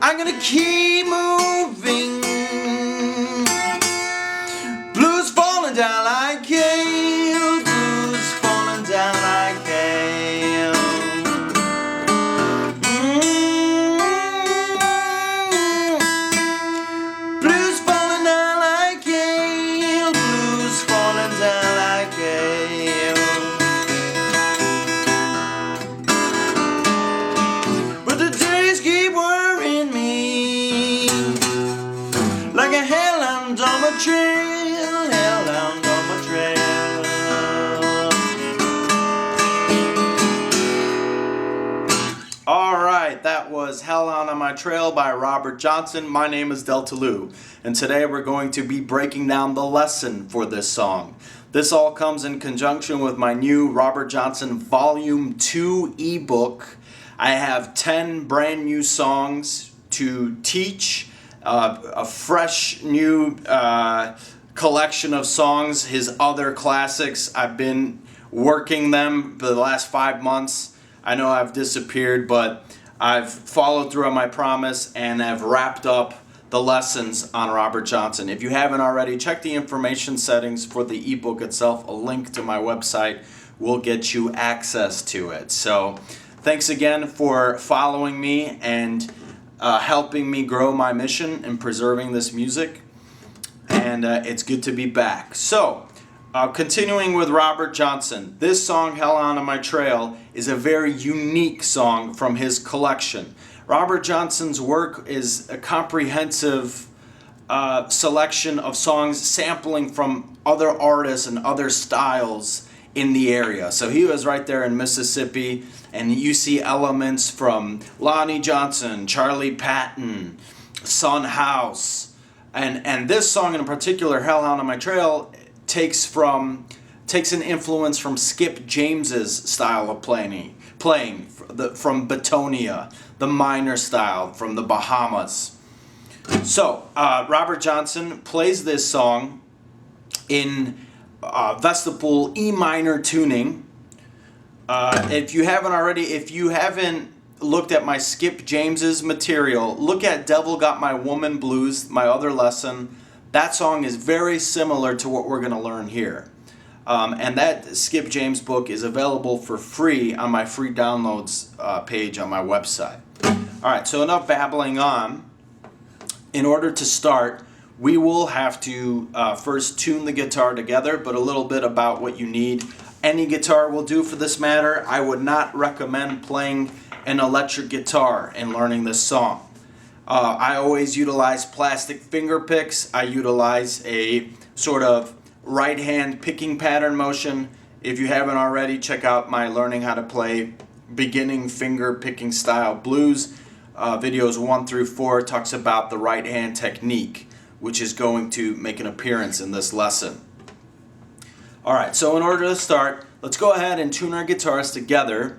I'm gonna keep moving. Blues falling down like hail. Blues falling down like hail. Blues falling down like hail. Blues falling down like hail. But the days keep worrying me like a hellhound on my trail, hellhound on my trail. Alright, that was Hellhound on My Trail by Robert Johnson. My name is Delta Lou, and today we're going to be breaking down the lesson for this song. This all comes in conjunction with my new Robert Johnson Volume 2 ebook. I have 10 brand new songs to teach, a fresh new collection of songs, his other classics. I've been working them for the last 5 months. I know I've disappeared, but I've followed through on my promise and have wrapped up the lessons on Robert Johnson. If you haven't already, check the information settings for the ebook itself. A link to my website will get you access to it. So thanks again for following me and helping me grow my mission in preserving this music. And it's good to be back. So, continuing with Robert Johnson, this song, Hellhound on My Trail, is a very unique song from his collection. Robert Johnson's work is a comprehensive selection of songs sampling from other artists and other styles in the area. So he was right there in Mississippi, and you see elements from Lonnie Johnson, Charlie Patton, Son House, and this song in particular, Hellhound on My Trail, takes an influence from Skip James's style of playing from Batonia, the minor style from the Bahamas. So Robert Johnson plays this song in Vestibule E minor tuning. If you haven't looked at my Skip James's material, look at Devil Got My Woman Blues, my other lesson. That song is very similar to what we're going to learn here. And that Skip James book is available for free on my free downloads page on my website. Alright, so enough babbling on. In order to start, we will have to first tune the guitar together, but a little bit about what you need. Any guitar will do for this matter. I would not recommend playing an electric guitar in learning this song. I always utilize plastic finger picks. I utilize a sort of right hand picking pattern motion. If you haven't already, check out my Learning How to Play Beginning Finger Picking Style Blues. Videos 1 through 4 talks about the right hand technique, which is going to make an appearance in this lesson. Alright, so in order to start, let's go ahead and tune our guitars together.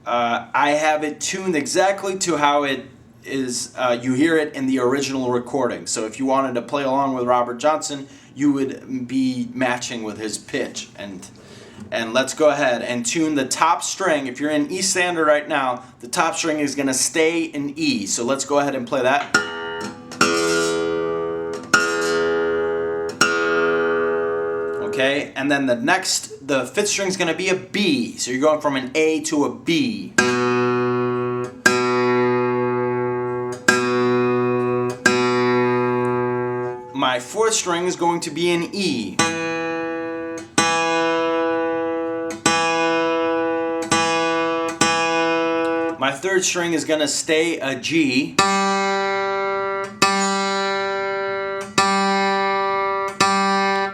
I have it tuned exactly to how it is, you hear it in the original recording. So if you wanted to play along with Robert Johnson, you would be matching with his pitch. And let's go ahead and tune the top string. If you're in E standard right now, the top string is going to stay in E. So let's go ahead and play that. Okay, and then the fifth string is going to be a B. So you're going from an A to a B. My fourth string is going to be an E. My third string is going to stay a G.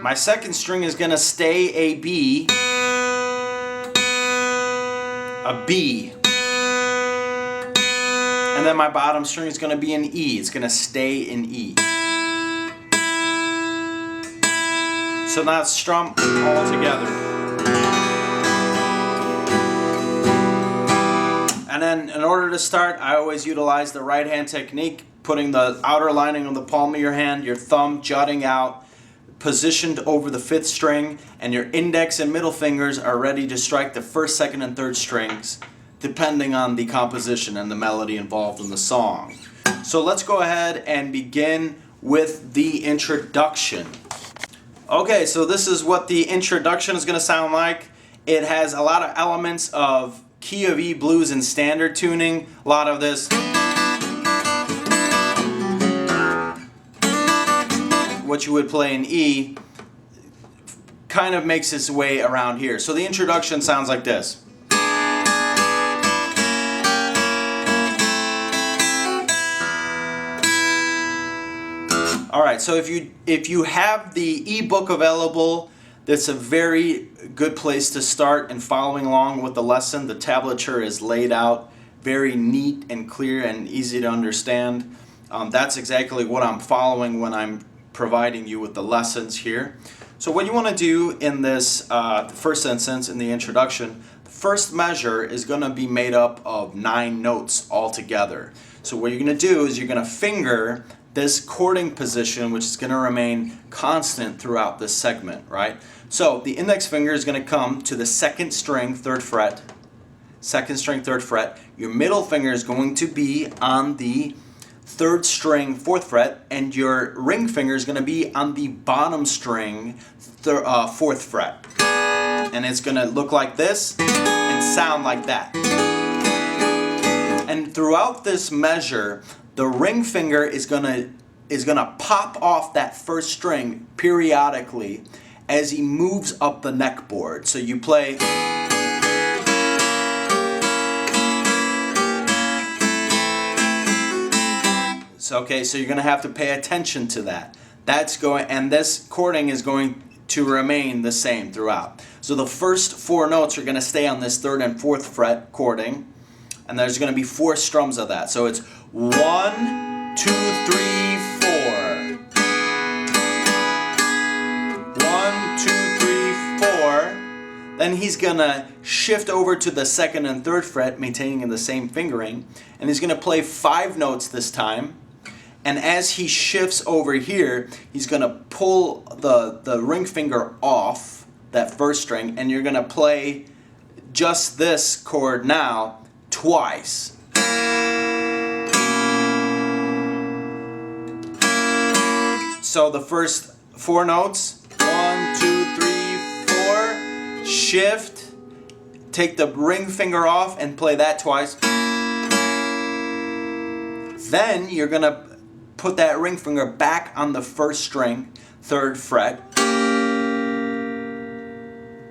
My second string is going to stay a B. A B. And then my bottom string is going to be an E. It's going to stay in E. So now it's strum all together. And then in order to start, I always utilize the right hand technique, putting the outer lining of the palm of your hand, your thumb jutting out, positioned over the fifth string, and your index and middle fingers are ready to strike the first, second, and third strings, depending on the composition and the melody involved in the song. So let's go ahead and begin with the introduction. Okay, so this is what the introduction is going to sound like. It has a lot of elements of key of E blues and standard tuning. A lot of this, what you would play in E, kind of makes its way around here. So the introduction sounds like this. Alright, so if you have the ebook available, that's a very good place to start in following along with the lesson. The tablature is laid out very neat and clear and easy to understand. That's exactly what I'm following when I'm providing you with the lessons here. So what you want to do in this first instance, in the introduction, the first measure is going to be made up of 9 notes altogether. So what you're going to do is you're going to finger this chording position, which is going to remain constant throughout this segment, right? So the index finger is going to come to the second string, 3rd fret, second string, 3rd fret. Your middle finger is going to be on the 3rd string, 4th fret, and your ring finger is going to be on the bottom string, 4th fret. And it's going to look like this and sound like that. And throughout this measure, the ring finger is gonna pop off that first string periodically as he moves up the neck board. So you play. So you're gonna have to pay attention to that. And this chording is going to remain the same throughout. So the first 4 notes are gonna stay on this 3rd and 4th fret chording. And there's going to be 4 strums of that. So it's 1, 2, 3, 4. 1, 2, 3, 4. Then he's going to shift over to the 2nd and 3rd fret, maintaining in the same fingering. And he's going to play 5 notes this time. And as he shifts over here, he's going to pull the ring finger off that first string. And you're going to play just this chord now twice. So the first 4 notes, 1, 2, 3, 4, shift, take the ring finger off and play that twice. Then you're going to put that ring finger back on the first string, 3rd fret.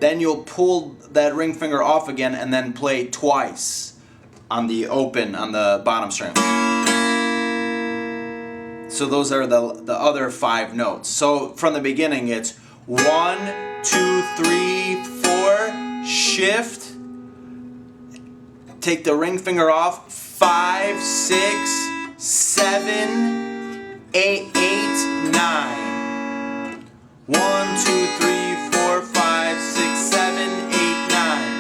Then you'll pull that ring finger off again and then play twice on the open, on the bottom string. So those are the other 5 notes. So from the beginning it's 1, 2, 3, 4, shift, take the ring finger off, 5, 6, 7, 8, 9. 1, 2, 3, 4, 5, 6, 7, 8, 9.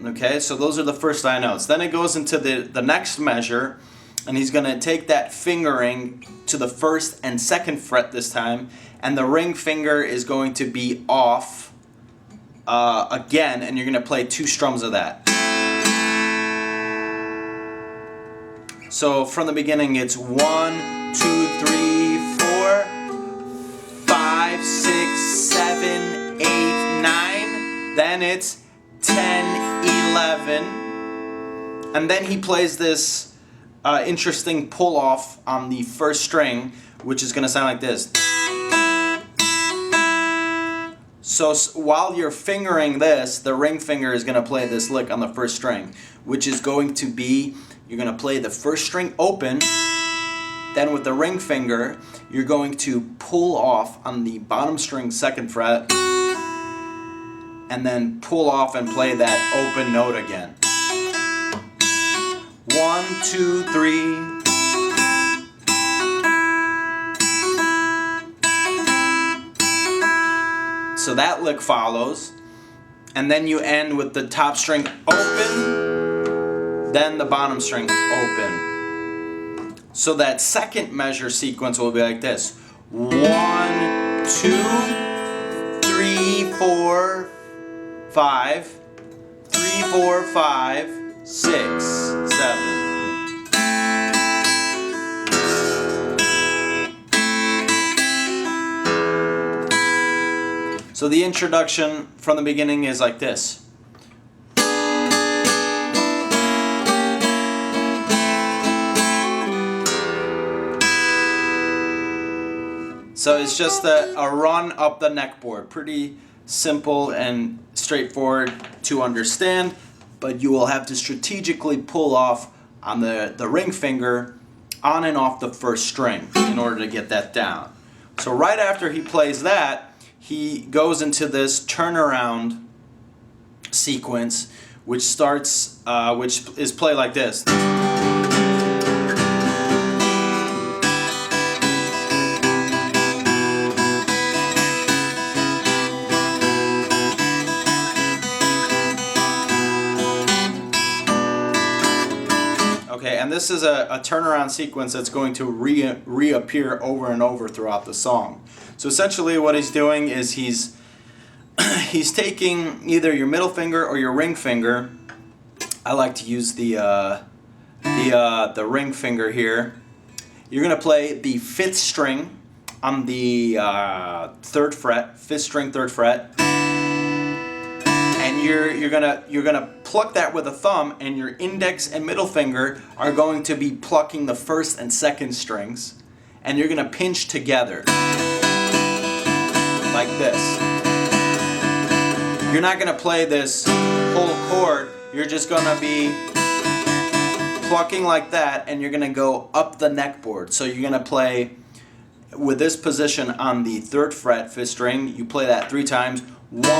Okay, so those are the first 9 notes. Then it goes into the next measure, and he's going to take that fingering to the 1st and 2nd fret this time, and the ring finger is going to be off again, and you're going to play 2 strums of that. So from the beginning it's 1, 2, 3, 4, 5, 6, 7, 8, 9. Then it's 10, 11, and then he plays this interesting pull off on the first string, which is going to sound like this. So while you're fingering this, the ring finger is going to play this lick on the first string, which is going to be, you're going to play the first string open, then with the ring finger, you're going to pull off on the bottom string 2nd fret, and then pull off and play that open note again. 1, 2, 3. So that lick follows, and then you end with the top string open, then the bottom string open. So that second measure sequence will be like this: 1, 2, 4, 5, 3, 4, 5, 6, 7. So the introduction from the beginning is like this. So it's just a run up the neckboard. Pretty simple and straightforward to understand, but you will have to strategically pull off on the ring finger on and off the first string in order to get that down. So right after he plays that, he goes into this turnaround sequence, which starts, which is played like this. Okay, and this is a turnaround sequence that's going to reappear over and over throughout the song. So essentially what he's doing is he's taking either your middle finger or your ring finger. I like to use the ring finger here. You're going to play the 5th string on the 3rd fret, 5th string, 3rd fret. And you're gonna pluck that with a thumb, and your index and middle finger are going to be plucking the 1st and 2nd strings, and you're gonna pinch together like this. You're not gonna play this whole chord. You're just gonna be plucking like that, and you're gonna go up the neckboard. So you're gonna play with this position on the 3rd fret, 5th string. You play that 3 times. 1, 2,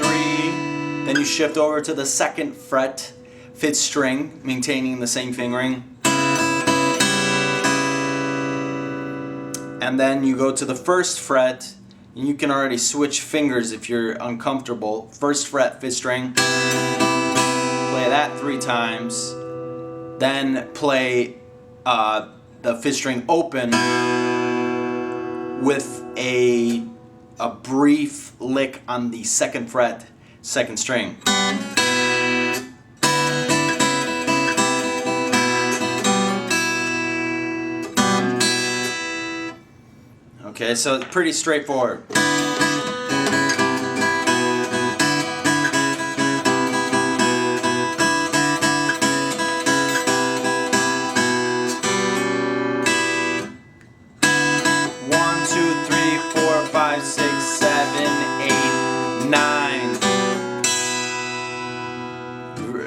3. Then you shift over to the 2nd fret, 5th string, maintaining the same fingering. And then you go to the 1st fret, and you can already switch fingers if you're uncomfortable. 1st fret, 5th string. Play that 3 times. Then play the 5th string open with a brief lick on the 2nd fret, 2nd string. Okay, so it's pretty straightforward.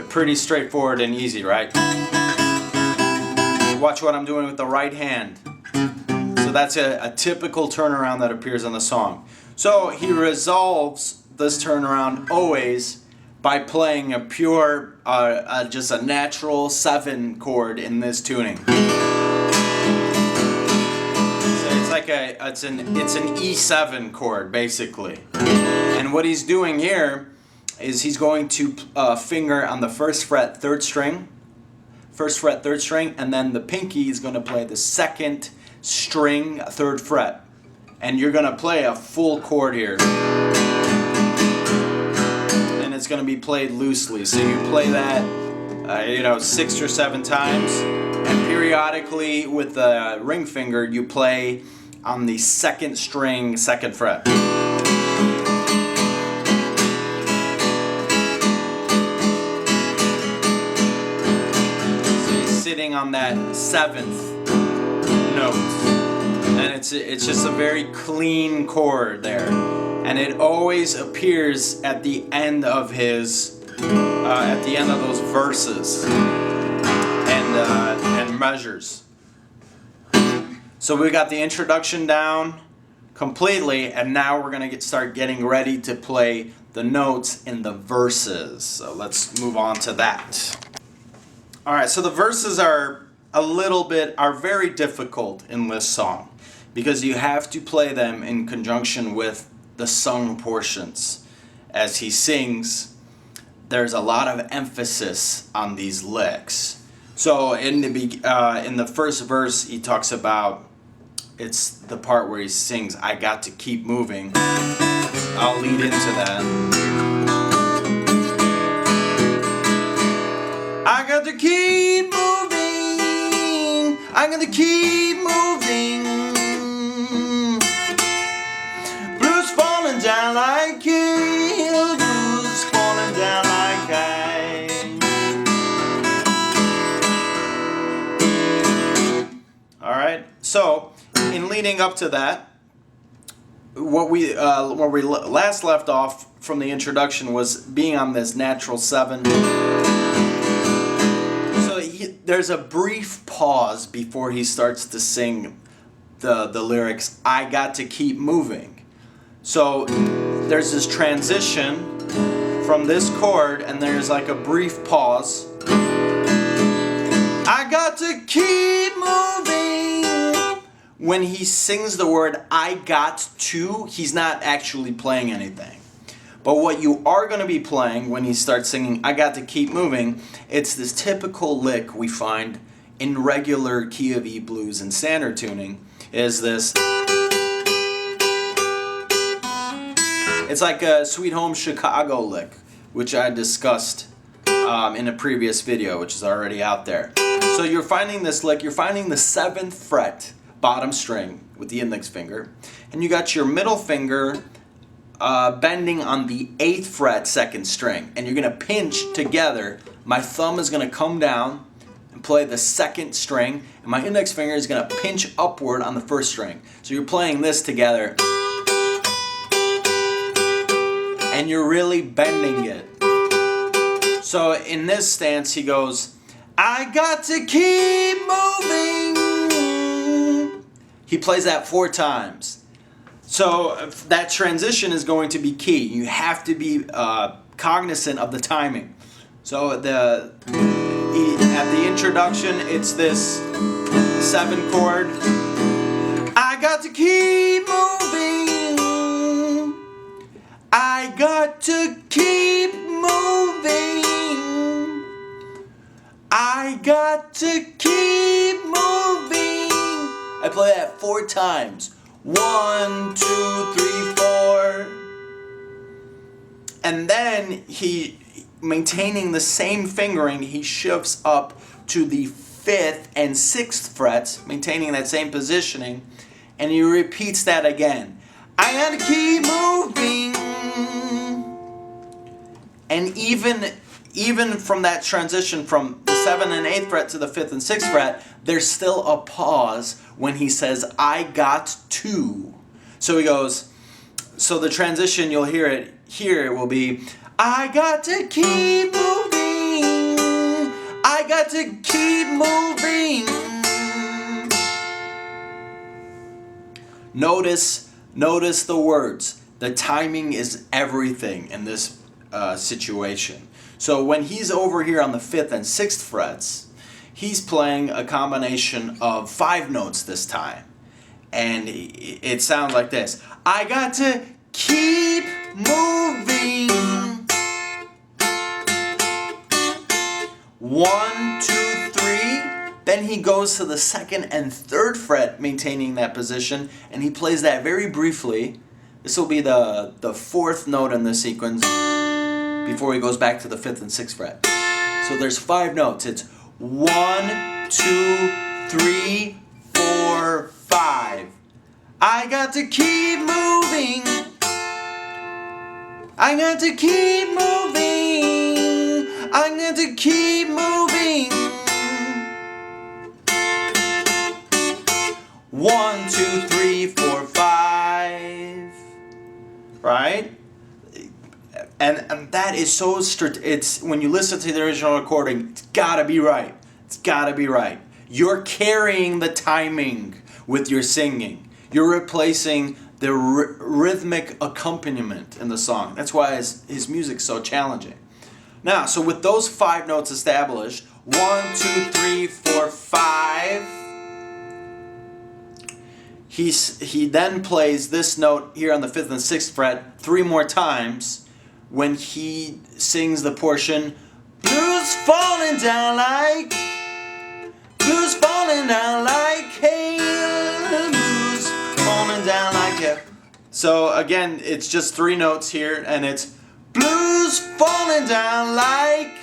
Pretty straightforward and easy, right? Watch what I'm doing with the right hand. So that's a typical turnaround that appears on the song. So he resolves this turnaround always by playing a pure, just a natural 7 chord in this tuning. So it's like it's an E7 chord basically. And what he's doing here is he's going to finger on the 1st fret, 3rd string, 1st fret, 3rd string, and then the pinky is going to play the 2nd string, 3rd fret. And you're going to play a full chord here. And it's going to be played loosely. So you play that, 6 or 7 times, and periodically with the ring finger, you play on the 2nd string, 2nd fret. Sitting on that 7th note, and it's just a very clean chord there, and it always appears at the end of his at the end of those verses and measures. So we got the introduction down completely, and now we're gonna start getting ready to play the notes in the verses. So let's move on to that. Alright, so the verses are very difficult in this song because you have to play them in conjunction with the sung portions. As he sings, there's a lot of emphasis on these licks. So in the first verse, he talks about, it's the part where he sings, "I got to keep moving." I'll lead into that. I got to keep moving. I got to keep moving. Blues falling down like hail. Blues falling down like ice. All right. So, in leading up to that, what we where we last left off from the introduction was being on this natural 7. So there's a brief pause before he starts to sing the lyrics, I got to keep moving. So there's this transition from this chord and there's like a brief pause. I got to keep moving. When he sings the word I got to, he's not actually playing anything. But what you are going to be playing when he starts singing I got to keep moving, it's this typical lick we find in regular key of E blues and standard tuning, is this. It's like a Sweet Home Chicago lick, which I discussed in a previous video, which is already out there. So you're finding this lick, you're finding the 7th fret, bottom string with the index finger, and you got your middle finger bending on the 8th fret 2nd string, and you're gonna pinch together. My thumb is gonna come down and play the 2nd string, and my index finger is gonna pinch upward on the 1st string. So you're playing this together, and you're really bending it. So in this stance he goes, I got to keep moving. He plays that 4 times. So that transition is going to be key. You have to be cognizant of the timing. So at the introduction, it's this 7 chord. I got to keep moving. I got to keep moving. I got to keep moving. I play that 4 times. 1, 2, 3, 4. And then he, maintaining the same fingering, he shifts up to the 5th and 6th frets, maintaining that same positioning, and he repeats that again. I gotta keep moving. And even from that transition from the 7th and 8th fret to the 5th and 6th fret, there's still a pause when he says, I got to. So he goes, so the transition, you'll hear it here, will be, I got to keep moving. I got to keep moving. Notice the words. The timing is everything in this situation. So when he's over here on the 5th and 6th frets, he's playing a combination of 5 notes this time. And it sounds like this. I got to keep moving. 1, 2, 3. Then he goes to the 2nd and 3rd fret, maintaining that position, and he plays that very briefly. This will be the 4th note in the sequence before he goes back to the 5th and 6th fret. So there's 5 notes. It's 1, 2, 3, 4, 5. I got to keep moving. I got to keep moving. I got to keep moving. 1, 2, 3, 4, 5. Right? And that is so it's when you listen to the original recording, it's gotta be right. It's gotta be right. You're carrying the timing with your singing. You're replacing the rhythmic accompaniment in the song. That's why his music's so challenging. Now, so with those 5 notes established, 1, 2, 3, 4, 5. He then plays this note here on the 5th and 6th fret 3 more times when he sings the portion, blues falling down like hail, blues falling down like hail. So again, it's just 3 notes here, and it's blues falling down like,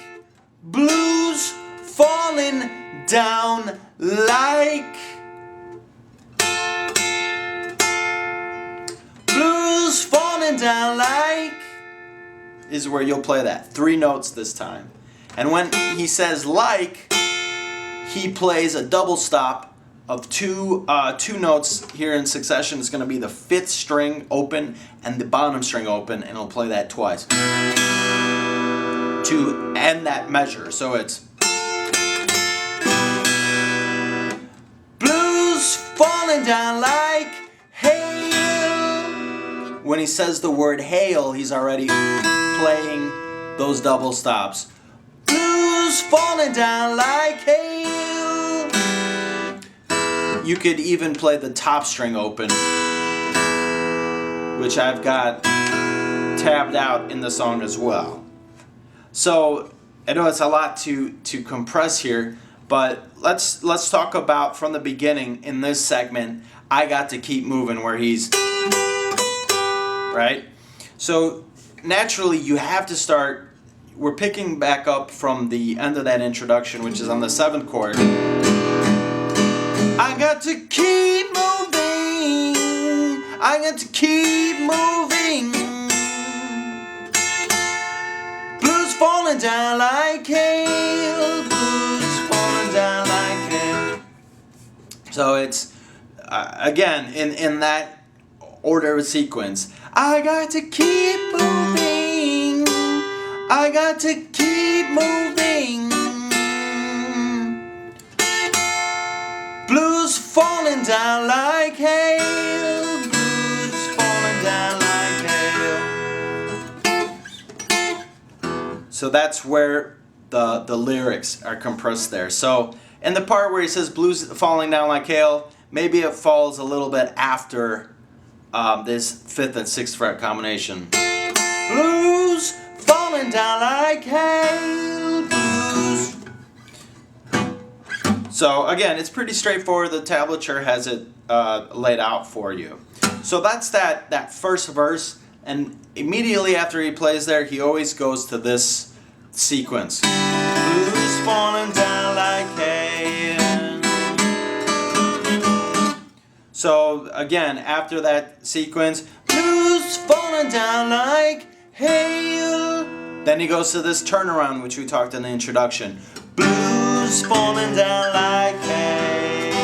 blues falling down like, blues falling down like, is where you'll play that. 3 notes this time. And when he says like, he plays a double stop of two notes here in succession. It's going to be the 5th string open and the bottom string open, and he'll play that twice to end that measure. So it's blues falling down like hail. When he says the word hail, he's already playing those double stops. Blues falling down like hail. You could even play the top string open, which I've got tabbed out in the song as well. So I know it's a lot to compress here, but let's talk about from the beginning in this segment. I Got to Keep Moving, where he's right. So naturally, you have to start. We're picking back up from the end of that introduction, which is on the 7th chord. I got to keep moving. I got to keep moving. Blues falling down like hail. Blues falling down like hail. So it's again in that order of sequence. I got to keep moving. I got to keep moving. Blues falling down like hail. Blues falling down like hail. So that's where the lyrics are compressed there. So in the part where he says blues falling down like hail, maybe it falls a little bit after this 5th and 6th fret combination. Blues falling down like hail. Blues. So again, it's pretty straightforward. The tablature has it laid out for you. So that's that first verse, and immediately after he plays there, he always goes to this sequence. Blues falling down like hail. So again, after that sequence, blues falling down like hail. Then he goes to this turnaround, which we talked in the introduction. Blues falling down like hail.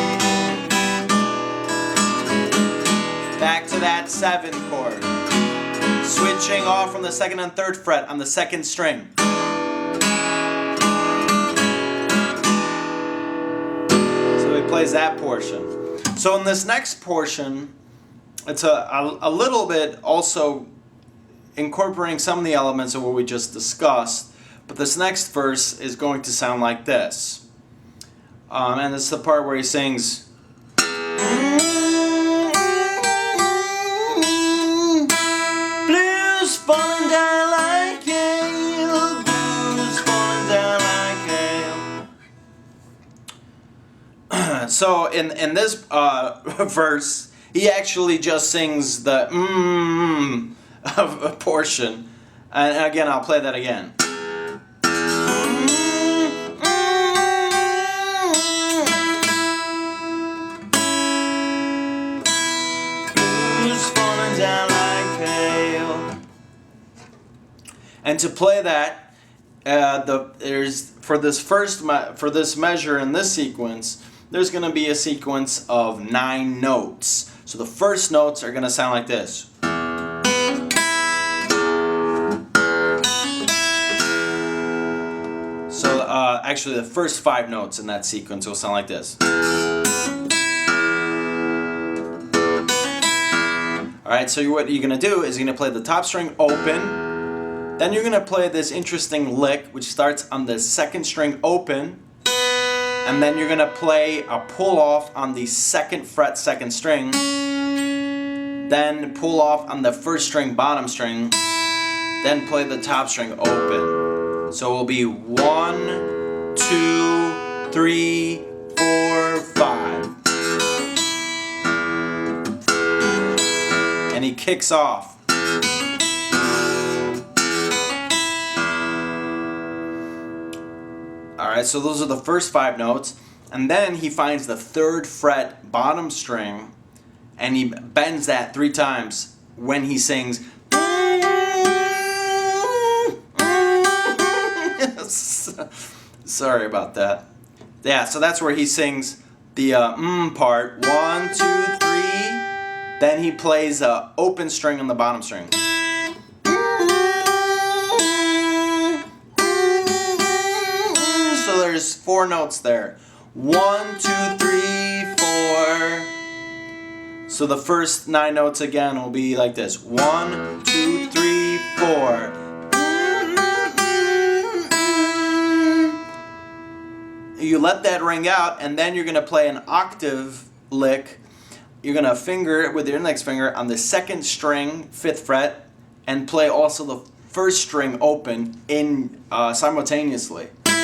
Back to that 7th chord. Switching off from the 2nd and 3rd fret on the 2nd string. So he plays that portion. So in this next portion, it's a little bit also incorporating some of the elements of what we just discussed. But this next verse is going to sound like this. And it's the part where he sings, blues falling down like hail. Blues falling down like hail. So in this verse, he actually just sings the of a portion. And again, I'll play that again. Down like hail. And to play that, there's for this measure in this sequence, there's going to be a sequence of 9 notes. So the first notes are going to sound like this. So actually, the first 5 notes in that sequence will sound like this. Alright, so what you're going to do is you're going to play the top string open, then you're going to play this interesting lick which starts on the 2nd string open, and then you're going to play a pull off on the 2nd fret 2nd string, then pull off on the 1st string bottom string, then play the top string open. So it will be 1, 2, 3, 4, 5. And he he kicks off. Alright, so those are the first 5 notes. And then he finds the 3rd fret bottom string and he bends that 3 times when he sings. Sorry about that. Yeah, so that's where he sings the part. 1, 2, 3. Then he plays an open string on the bottom string. So there's 4 notes there. 1, 2, 3, 4. So the first 9 notes again will be like this. 1, 2, 3, 4. You let that ring out, and then you're going to play an octave lick. You're going to finger it with your index finger on the 2nd string, 5th fret, and play also the 1st string open in simultaneously. You're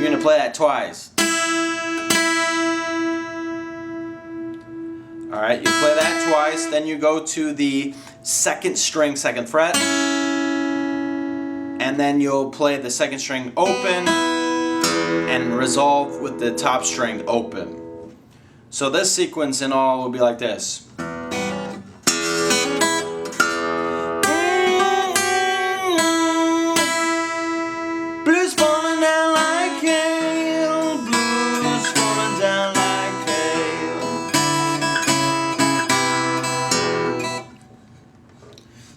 going to play that twice. Alright, you play that twice, then you go to the 2nd string, 2nd fret, and then you'll play the 2nd string open and resolve with the top string open. So this sequence in all will be like this. Blues falling down like hail, blues falling down like hail.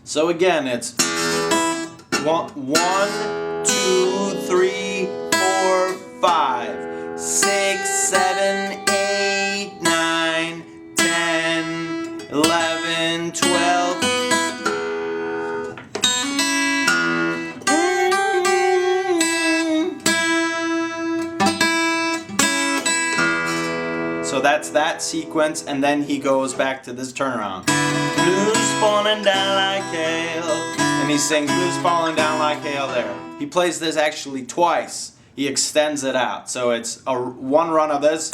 So again, it's 1, 2, 3, 4, 5, 6, 7, 8, 9, 10, 11, 12. So that's that sequence, and then he goes back to this turnaround. Blues falling down like hail. And he sings blues falling down like hail there. He plays this actually twice. He extends it out. So it's one run of this.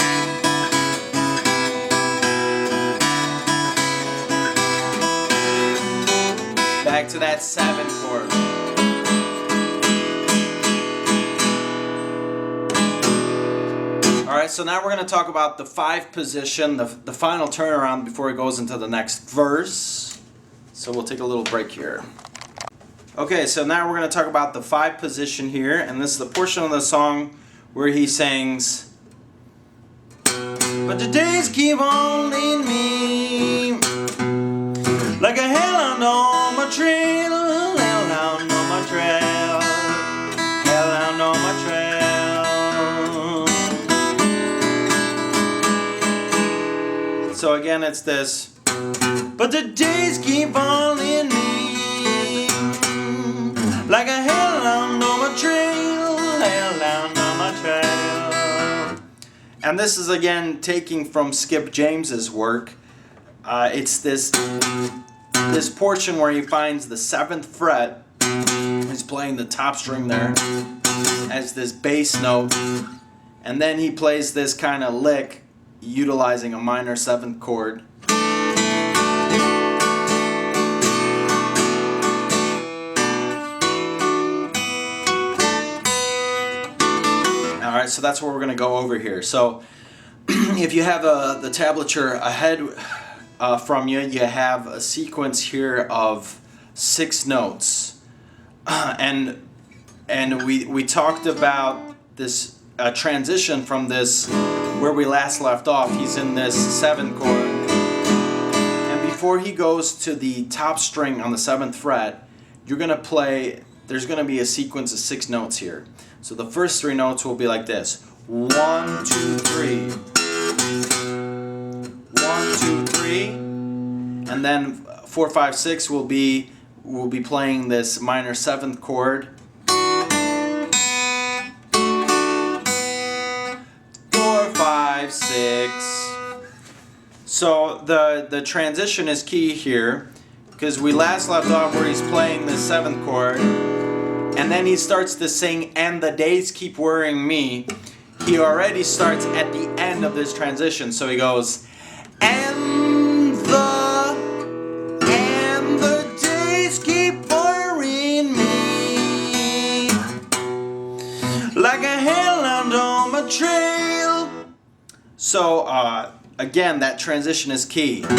Back to that 7 chord. Alright, so now we're going to talk about the 5 position, the final turnaround before he goes into the next verse. So we'll take a little break here. Okay, so now we're going to talk about the 5 position here, and this is the portion of the song where he sings, but the days keep on leading me like a hellhound on my trail, hellhound on my trail, hellhound on my trail. So again, it's this, but the days keep on leading me like a hellhound on my trail, hellhound on my trail. And this is again taking from Skip James's work. It's this portion where he finds the 7th fret. He's playing the top string there as this bass note, and then he plays this kind of lick utilizing a minor 7th chord. Alright, so that's what we're going to go over here. So if you have the tablature ahead from you, you have a sequence here of 6 notes. And we talked about this transition from this, where we last left off. He's in this 7th chord. And before he goes to the top string on the 7th fret, you're going to play, there's going to be a sequence of 6 notes here. So the first 3 notes will be like this. 1, 2, 3. 1, 2, 3. And then 4, 5, 6 we'll be playing this minor 7th chord. 4, 5, 6. So the transition is key here, because we last left off where he's playing the 7th chord. And then he starts to sing, and the days keep worrying me. He already starts at the end of this transition. So he goes, and the So again, that transition is key. And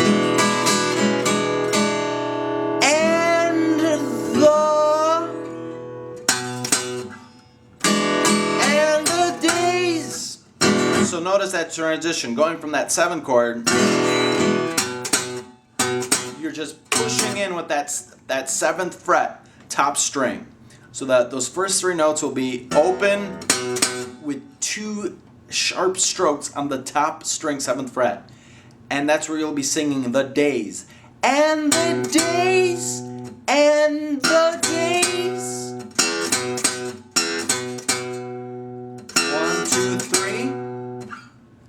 the days. So notice that transition, going from that 7th chord, you're just pushing in with that 7th fret top string. So that those first 3 notes will be open with 2 sharp strokes on the top string 7th fret. And that's where you'll be singing the days. And the days, and the days. 1, 2, 3.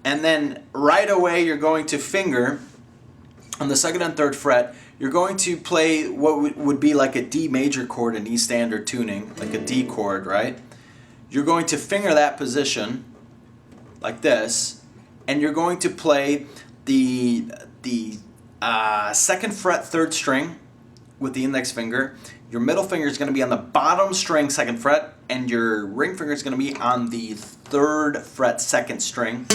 And then right away you're going to finger on the 2nd and 3rd fret. You're going to play what would be like a D major chord in E standard tuning, like a D chord, right? You're going to finger that position like this, and you're going to play the 2nd fret 3rd string with the index finger. Your middle finger is going to be on the bottom string 2nd fret, and your ring finger is going to be on the 3rd fret 2nd string.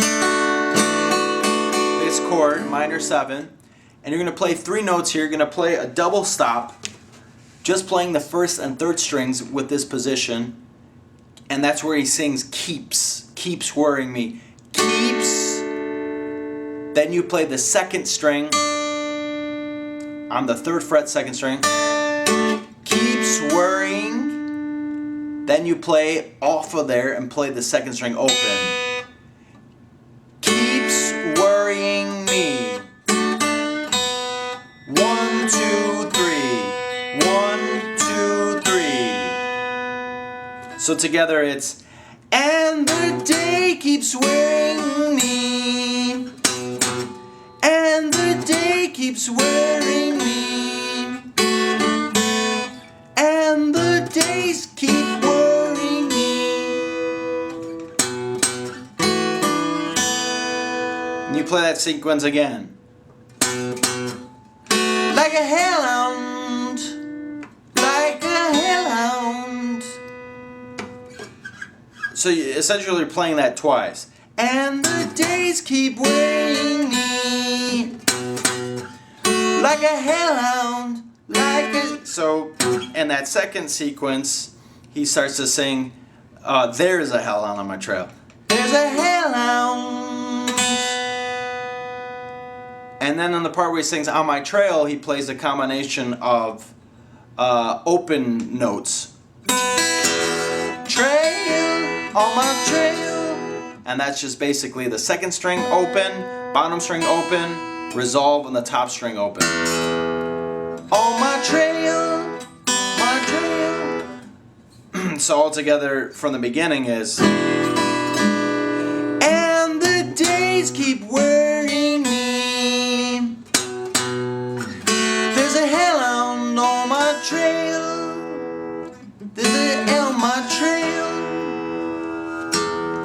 This chord, minor 7. And you're going to play 3 notes here. You're going to play a double stop, just playing the 1st and 3rd strings with this position. And that's where he sings keeps worrying me, keeps. Then you play the 2nd string on the 3rd fret 2nd string, keeps worrying. Then you play off of there and play the 2nd string open, keeps worrying me. 1, 2, 3. 1, 2, 3. So together it's, and the day keeps wearing me. And the day keeps wearing me. And the days keep worrying me. And you play that sequence again. Like a hellhound, like a hellhound. So you essentially are playing that twice. And the days keep wearing me, like a hellhound, like a... So, in that 2nd sequence, he starts to sing, there's a hellhound on my trail. There's a hellhound. And then on the part where he sings on my trail, he plays a combination of open notes. Trail, on my trail. And that's just basically the 2nd string open, bottom string open, resolve, and the top string open. On my trail, my trail. So all together from the beginning is, and the days keep worrying me. There's a hellhound on my trail. There's a hell on my trail.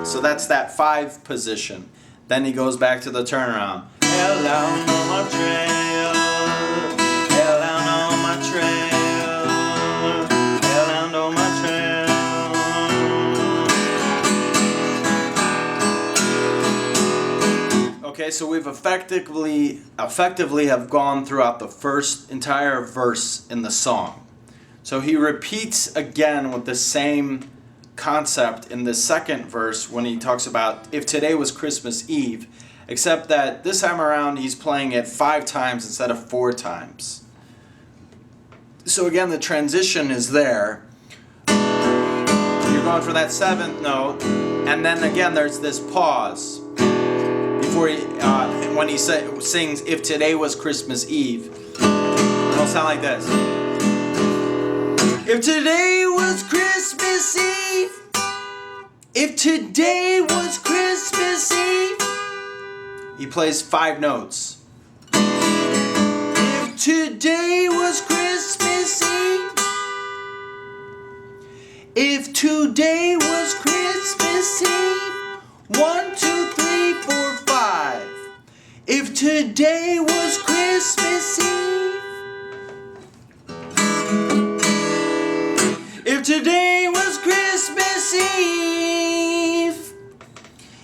So that's that 5 position. Then he goes back to the turnaround. Hellhound on my trail. Hellhound on my trail. Hellhound on my trail. Okay, so we've effectively have gone throughout the first entire verse in the song. So he repeats again with the same concept in the 2nd verse when he talks about if today was Christmas Eve, except that this time around he's playing it 5 times instead of 4 times. So again, the transition is there. You're going for that 7th note, and then again there's this pause before he, when he sings if today was Christmas Eve. It'll sound like this. If today was Christmas Eve, if today was Christmas Eve, he plays 5 notes. If today was Christmas Eve, if today was Christmas Eve, 1, 2, 3, 4, 5. If today was Christmas Eve, if today was Christmas Eve,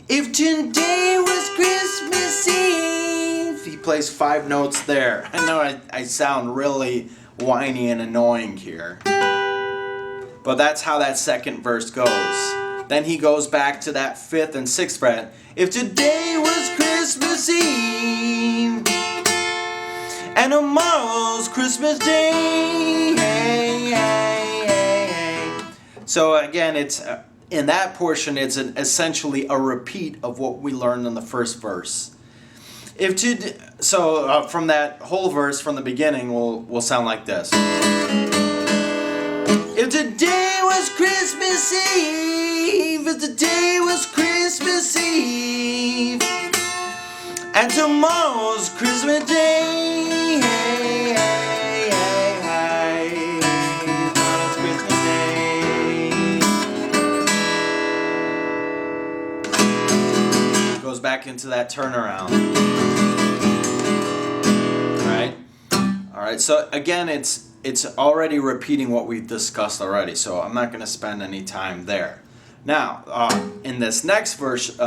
if today was Christmas Christmas Eve. He plays 5 notes there. I know I sound really whiny and annoying here, but that's how that second verse goes. Then he goes back to that 5th and 6th fret. If today was Christmas Eve and tomorrow's Christmas Day. Hey, hey, hey, hey. So again, it's in that portion, it's essentially a repeat of what we learned in the first verse. From that whole verse from the beginning will sound like this. If today was Christmas Eve, if today was Christmas Eve, and tomorrow's Christmas Day, hey, hey, hey, hey, tomorrow's Christmas Day. Goes back into that turnaround. All right. So again, it's already repeating what we've discussed already. So I'm not going to spend any time there. Now, in this next verse,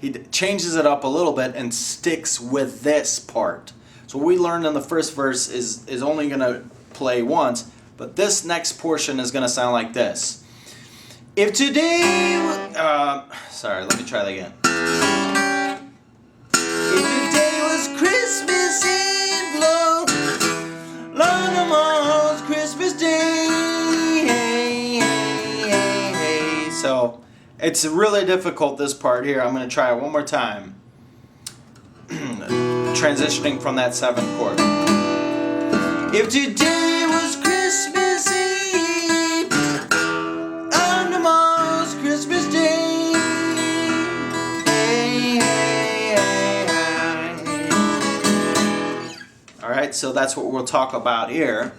he changes it up a little bit and sticks with this part. So what we learned in the first verse is only going to play once, but this next portion is going to sound like this. If today, sorry, let me try that again. If today was Christmas Eve, Lord, tomorrow's Christmas Day. Hey, hey, hey, hey. So it's really difficult, this part here. I'm going to try it one more time. Transitioning from that 7th chord. If today was Christmas Eve and tomorrow's Christmas Day. Hey, hey, hey, hey. All right, so that's what we'll talk about here.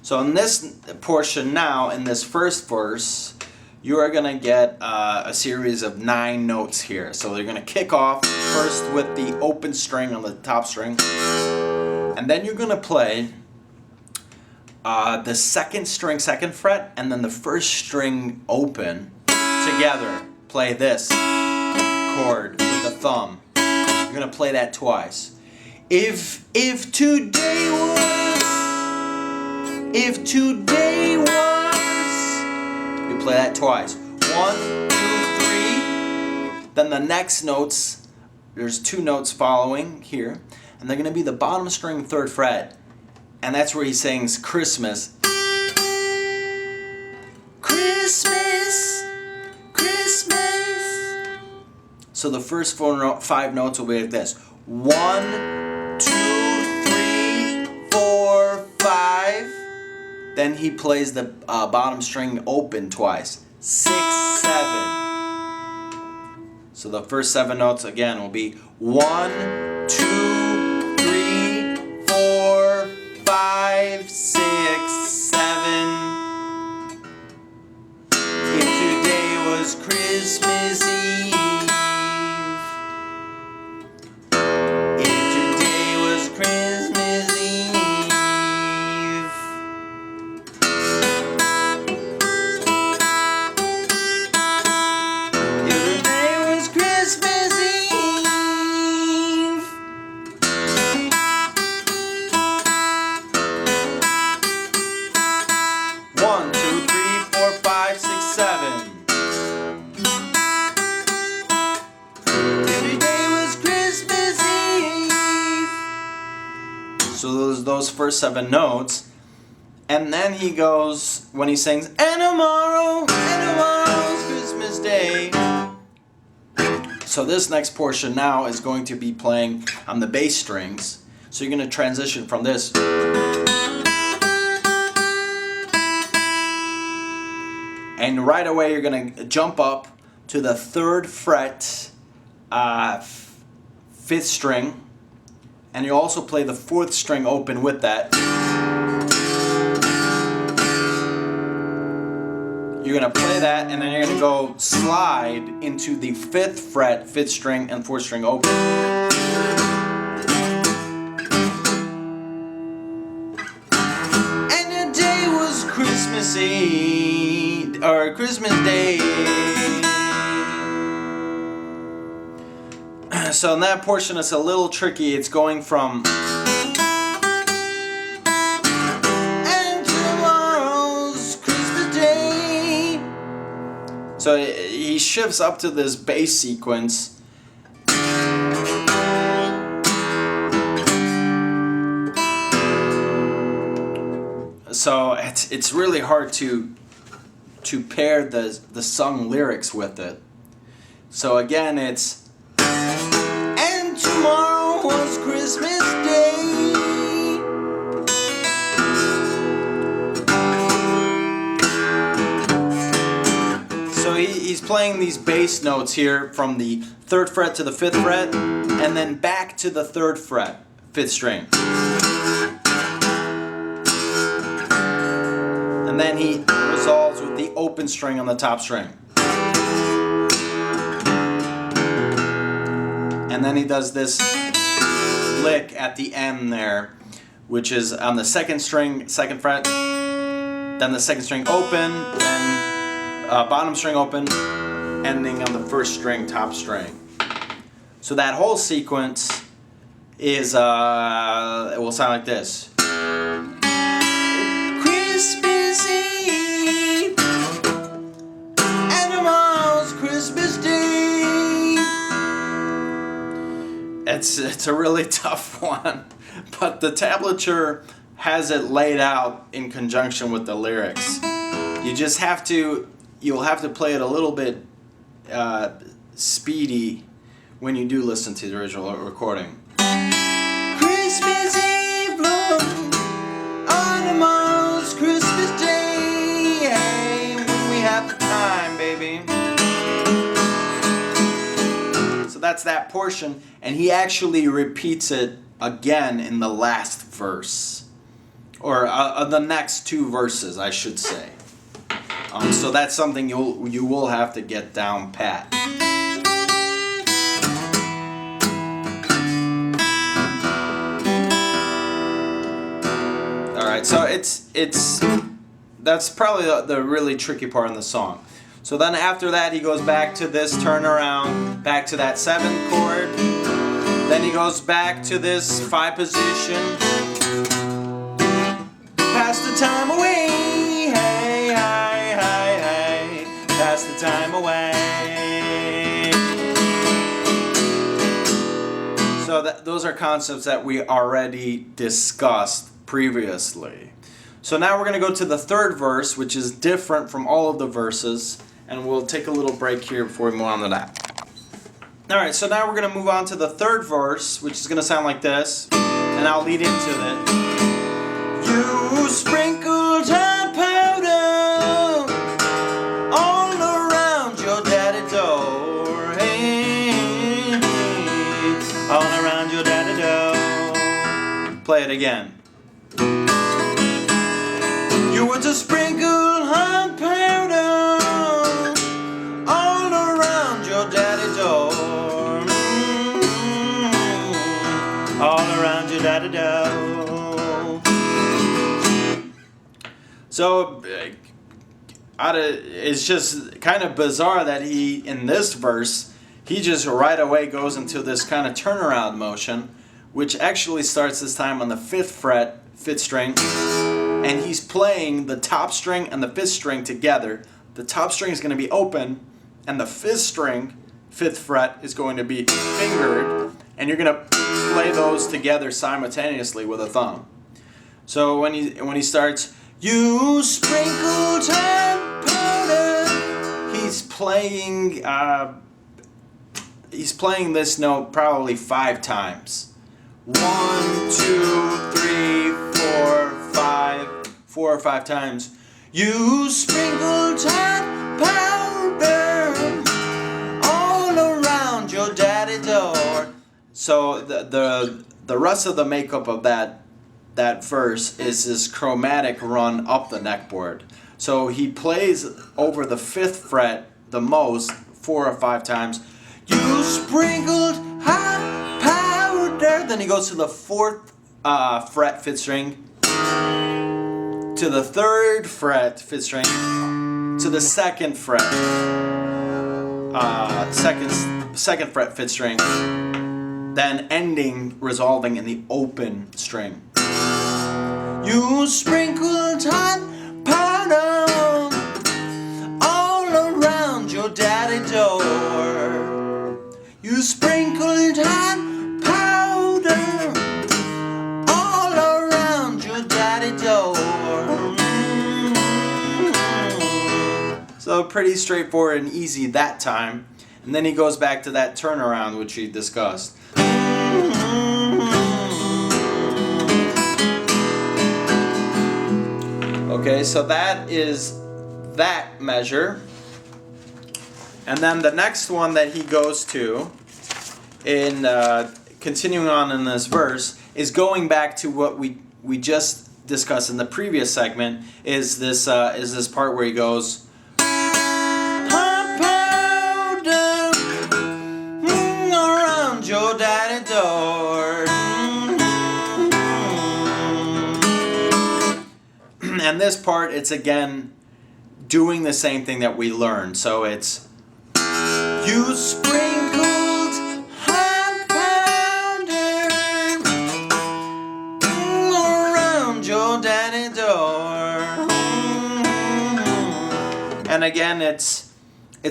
So in this portion now, in this first verse, you are going to get a series of 9 notes here. So you're going to kick off first with the open string on the top string, and then you're going to play the 2nd string, 2nd fret, and then the 1st string open together. Play this chord with the thumb. You're going to play that twice. If today was, you play that twice. 1, 2, 3. Then the next notes, there's 2 notes following here, and they're going to be the bottom string 3rd fret, and that's where he sings Christmas. Christmas, Christmas. So the first 5 notes will be like this. 1, 2, 3, 4, 5. Then he plays the bottom string open twice. 6, 7. So the first 7 notes again will be 1, 2, 3, 4, 5, 6, 7. If today was Christmas Eve. So those first 7 notes, and then he goes, when he sings, and tomorrow's Christmas Day. So this next portion now is going to be playing on the bass strings. So you're going to transition from this. And right away you're going to jump up to the 3rd fret, 5th string. And you also play the 4th string open with that. You're going to play that, and then you're going to go slide into the 5th fret, 5th string, and 4th string open. And the day was Christmas Eve, or Christmas Day. So in that portion it's a little tricky. It's going from and tomorrow's Christmas Day. So he shifts up to this bass sequence. So it's really hard to pair the sung lyrics with it. So again, it's and tomorrow was Christmas Day. So he's playing these bass notes here from the 3rd fret to the 5th fret, and then back to the 3rd fret, 5th string. And then he resolves with the open string on the top string. And then he does this lick at the end there, which is on the 2nd string, 2nd fret, then the 2nd string open, then bottom string open, ending on the 1st string, top string. So that whole sequence is, it will sound like this. Christmas Eve and tomorrow's Christmas Day. It's a really tough one, but the tablature has it laid out in conjunction with the lyrics. You just have to, you'll have to play it a little bit speedy when you do listen to the original recording. Christmas Eve, Lord, on tomorrow's Christmas Day, hey, when we have the time, baby. So that's that portion, and he actually repeats it again in the last verse, or the next 2 verses, I should say. So that's something you will have to get down pat. Alright, so that's probably the really tricky part in the song. So then after that he goes back to this turnaround, back to that 7th chord. Then he goes back to this 5 position. Pass the time away, hey, hey, hey, hey. Pass the time away. So those are concepts that we already discussed previously. So now we're going to go to the 3rd verse, which is different from all of the verses, and we'll take a little break here before we move on to that. Alright, so now we're going to move on to the 3rd verse, which is going to sound like this, and I'll lead into it. You sprinkled hot powder all around your daddy door, hey, all around your daddy door. Play it again. You were to sprinkle hot powder all around your daddy door, all around your daddy door. So it's just kind of bizarre that he, in this verse, he just right away goes into this kind of turnaround motion, which actually starts this time on the 5th fret, 5th string. And he's playing the top string and the 5th string together. The top string is going to be open, and the 5th string, 5th fret, is going to be fingered, and you're going to play those together simultaneously with a thumb. So when he starts, you sprinkled hot powder, he's playing this note probably 5 times. 1, 2, 3, 4, 5, 4 or 5 times. You sprinkled hot powder all around your daddy door. So the rest of the makeup of that verse is this chromatic run up the neckboard. So he plays over the 5th fret the most, 4 or 5 times. You sprinkled hot powder. Then he goes to the 4th fret, 5th string, to the 3rd fret, 5th string, to the 2nd fret, 2nd fret, 5th string, then ending, resolving in the open string. You sprinkled hot powder all around your daddy door. You sprinkled hot powder all around your daddy door. So pretty straightforward and easy that time. And then he goes back to that turnaround which we discussed. Okay, so that is that measure. And then the next one that he goes to, in continuing on in this verse, is going back to what we just discussed in the previous segment, is this part where he goes, around your daddy door. And this part, it's again doing the same thing that we learned. So it's, you sprinkled hot powder around your daddy door. And again, it's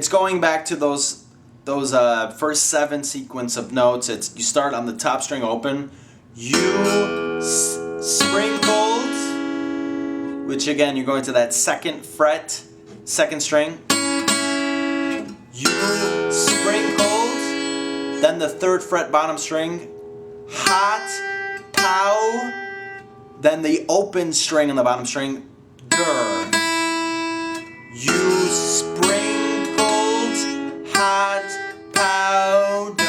going back to those first 7 sequence of notes. It's, you start on the top string open, you sprinkled, which again, you're going to that 2nd fret, 2nd string. You sprinkled, then the 3rd fret bottom string, hot, pow, then the open string on the bottom string, gur. You sprinkled hot powder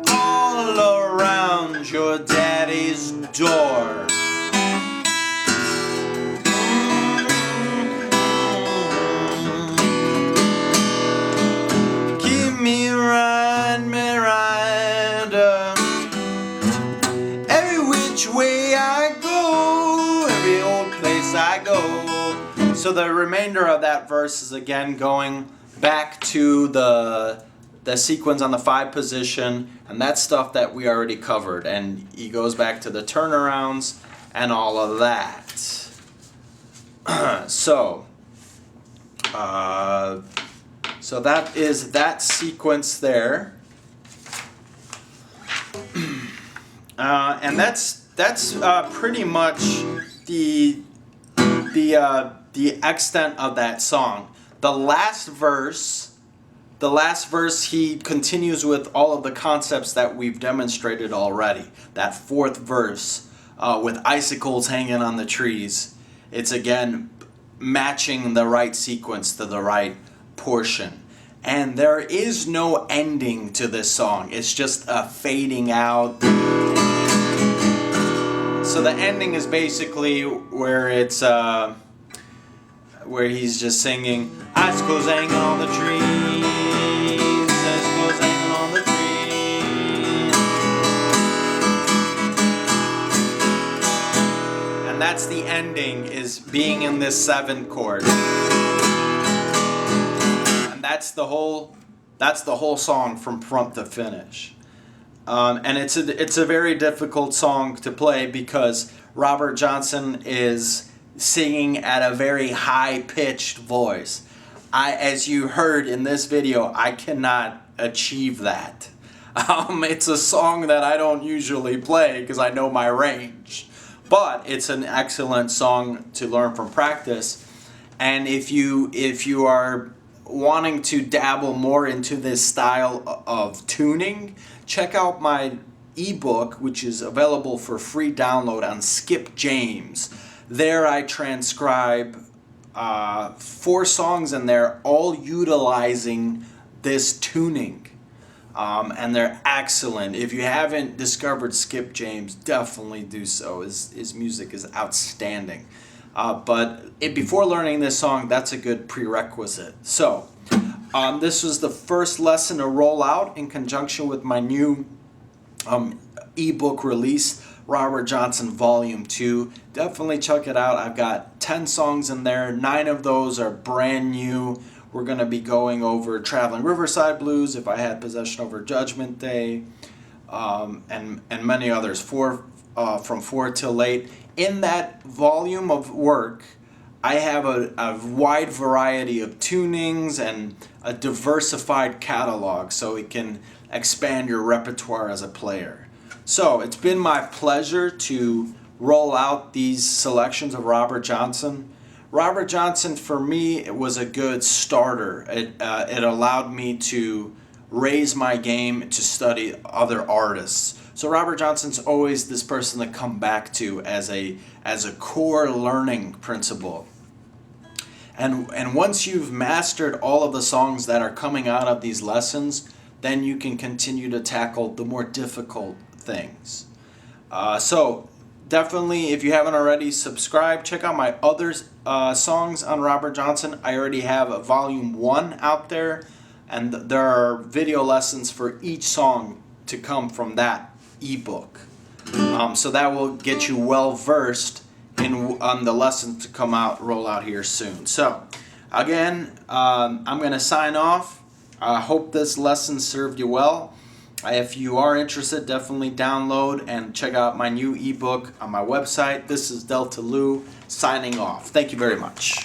all around your daddy's door. Keep me right, every which way I go, every old place I go. So the remainder of that verse is again going back to the sequence on the 5 position, and that's stuff that we already covered, and he goes back to the turnarounds and all of that. So that is that sequence there, and that's pretty much the extent of that song. The last verse, he continues with all of the concepts that we've demonstrated already. That 4th verse, with icicles hanging on the trees, it's again matching the right sequence to the right portion. And there is no ending to this song. It's just a fading out. So the ending is basically where it's where he's just singing, icicles hanging on the trees, icicles hanging on the trees. And that's the ending, is being in this 7th chord. And that's the whole song from front to finish. And it's a very difficult song to play because Robert Johnson is singing at a very high-pitched voice. As you heard in this video, I cannot achieve that. It's a song that I don't usually play because I know my range. But it's an excellent song to learn from practice. And if you are wanting to dabble more into this style of tuning, check out my ebook, which is available for free download on Skip James. There I transcribe 4 songs in there, all utilizing this tuning. And they're excellent. If you haven't discovered Skip James, definitely do so. His music is outstanding. But before learning this song, that's a good prerequisite. So, this was the first lesson to roll out in conjunction with my new ebook release, Robert Johnson Volume 2. Definitely check it out. I've got 10 songs in there. 9 of those are brand new we're going to be going over Traveling Riverside Blues, If I Had Possession Over Judgment Day, and many others, from 4 till 8. In that volume of work, I have a wide variety of tunings and a diversified catalog so it can expand your repertoire as a player. So it's been my pleasure to roll out these selections of Robert Johnson. Robert Johnson, for me, it was a good starter. It allowed me to raise my game to study other artists. So Robert Johnson's always this person to come back to as a core learning principle. And once you've mastered all of the songs that are coming out of these lessons, then you can continue to tackle the more difficult things. So definitely, if you haven't already, subscribe. Check out my other songs on Robert Johnson. I already have a volume 1 out there, and there are video lessons for each song to come from that ebook. So that will get you well versed on the lessons to roll out here soon. So again, I'm going to sign off. I hope this lesson served you well. If you are interested, definitely download and check out my new ebook on my website. This is Delta Lou signing off. Thank you very much.